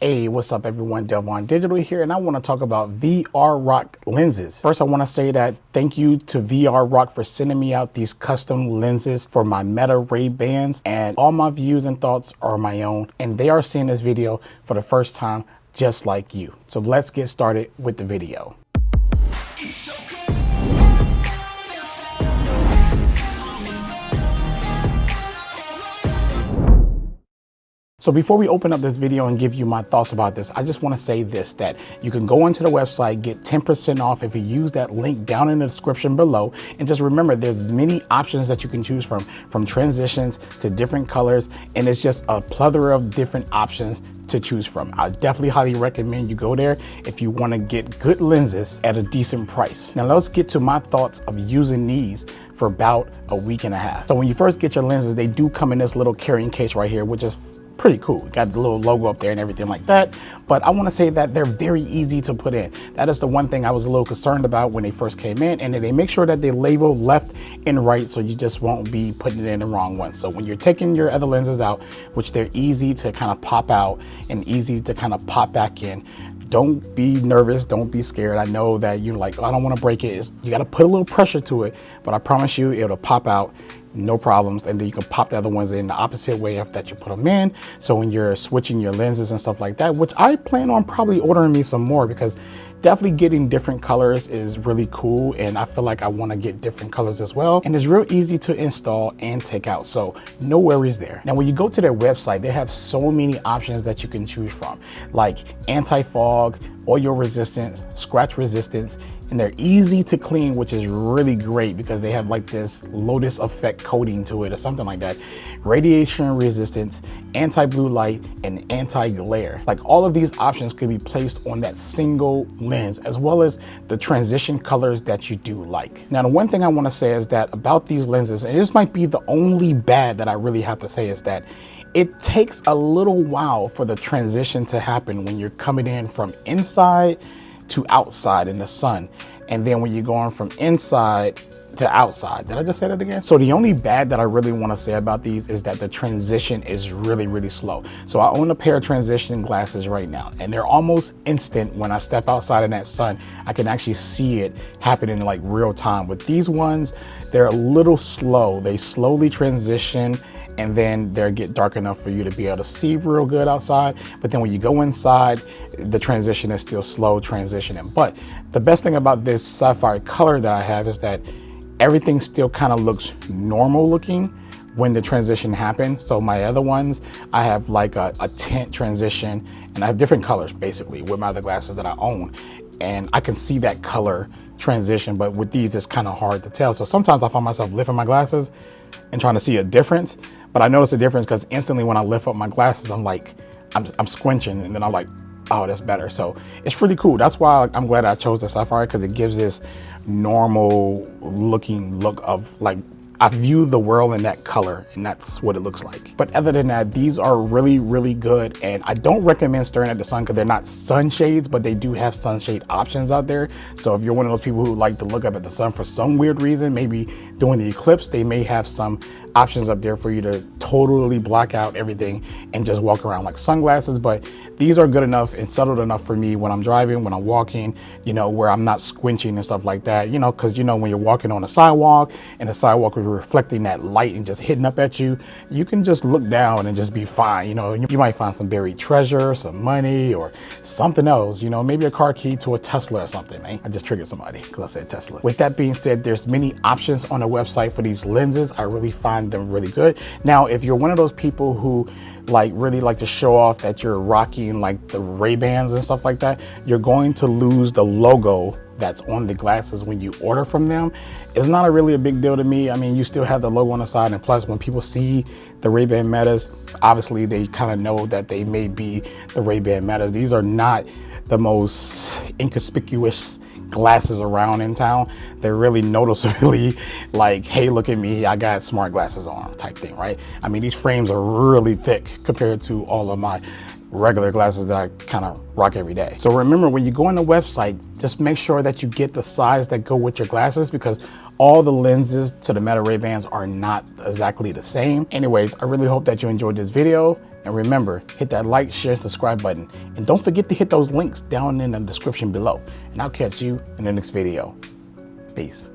Hey, what's up everyone, Delvon Digital here, and I want to talk about VR Rock lenses. First, I want to say that thank you to VR Rock for sending me out these custom lenses for my Meta Ray-Bans, and all my views and thoughts are my own, and they are seeing this video for the first time just like you. So let's get started with the video. So before we open up this video and give you my thoughts about this, I just want to say this, that you can go onto the website, get 10% off if you use that link down in the description below. And just remember, there's many options that you can choose from transitions to different colors. And it's just a plethora of different options to choose from. I definitely highly recommend you go there if you want to get good lenses at a decent price. Now let's get to my thoughts of using these for about a week and a half. So when you first get your lenses, they do come in this little carrying case right here, which is pretty cool. Got the little logo up there and everything like that. But I want to say that they're very easy to put in. That is the one thing I was a little concerned about when they first came in, and then they make sure that they label left and right so you just won't be putting it in the wrong one. So when you're taking your other lenses out, which they're easy to kind of pop out and easy to kind of pop back in, don't be nervous, don't be scared. I know that you're like, oh, I don't want to break it. You got to put a little pressure to it, but I promise you it'll pop out, no problems. And then you can pop the other ones in the opposite way after that you put them in. So when you're switching your lenses and stuff like that, which I plan on probably ordering me some more, because definitely getting different colors is really cool, and I feel like I want to get different colors as well. And it's real easy to install and take out, so no worries there. Now when you go to their website, they have so many options that you can choose from, like anti-fog, oil resistance, scratch resistance, and they're easy to clean, which is really great because they have like this lotus effect coating to it or something like that. Radiation resistance, anti-blue light, and anti-glare. Like all of these options can be placed on that single lens, as well as the transition colors that you do like. Now the one thing I want to say is that about these lenses, and this might be the only bad that I really have to say, is that it takes a little while for the transition to happen when you're coming in from inside to outside in the sun. And then when you're going from inside to outside. Did I just say that again? So the only bad that I really want to say about these is that the transition is really, really slow. So I own a pair of transition glasses right now, and they're almost instant. When I step outside in that sun, I can actually see it happening in like real time. With these ones, they're a little slow. They slowly transition, and then they get dark enough for you to be able to see real good outside. But then when you go inside, the transition is still slow transitioning. But the best thing about this sapphire color that I have is that everything still kind of looks normal looking when the transition happens. So my other ones, I have like a tint transition, and I have different colors basically with my other glasses that I own, and I can see that color transition. But with these, it's kind of hard to tell. So sometimes I find myself lifting my glasses and trying to see a difference, but I notice a difference because instantly when I lift up my glasses, I'm like, I'm squinching, and then I'm like, oh, that's better. So it's really cool. That's why I'm glad I chose the sapphire, because it gives this normal looking look of like, I view the world in that color, and that's what it looks like. But other than that, these are really, really good. And I don't recommend staring at the sun because they're not sunshades, but they do have sunshade options out there. So if you're one of those people who like to look up at the sun for some weird reason, maybe during the eclipse, they may have some options up there for you to totally block out everything and just walk around like sunglasses. But these are good enough and settled enough for me when I'm driving, when I'm walking, you know, where I'm not squinching and stuff like that, you know, because you know, when you're walking on a sidewalk and the sidewalk is reflecting that light and just hitting up at you, you can just look down and just be fine. You know, you might find some buried treasure, some money, or something else, you know, maybe a car key to a Tesla or something, man. I just triggered somebody because I said Tesla. With that being said, there's many options on the website for these lenses. I really find them really good. Now, if you're one of those people who really like to show off that you're rocking like the Ray-Bans and stuff like that, you're going to lose the logo that's on the glasses when you order from them. It's not really a big deal to me. I mean, you still have the logo on the side, and plus when people see the Ray-Ban Metas, obviously they kind of know that they may be the Ray-Ban Metas. These are not the most inconspicuous glasses around in town. They're really noticeably like, hey, look at me, I got smart glasses on type thing, right? I mean, these frames are really thick compared to all of my regular glasses that I kind of rock every day. So remember, when you go on the website, just make sure that you get the size that go with your glasses, because all the lenses to the Meta Ray-Bans are not exactly the same. Anyways, I really hope that you enjoyed this video. And remember, hit that like, share, and subscribe button. And don't forget to hit those links down in the description below. And I'll catch you in the next video. Peace.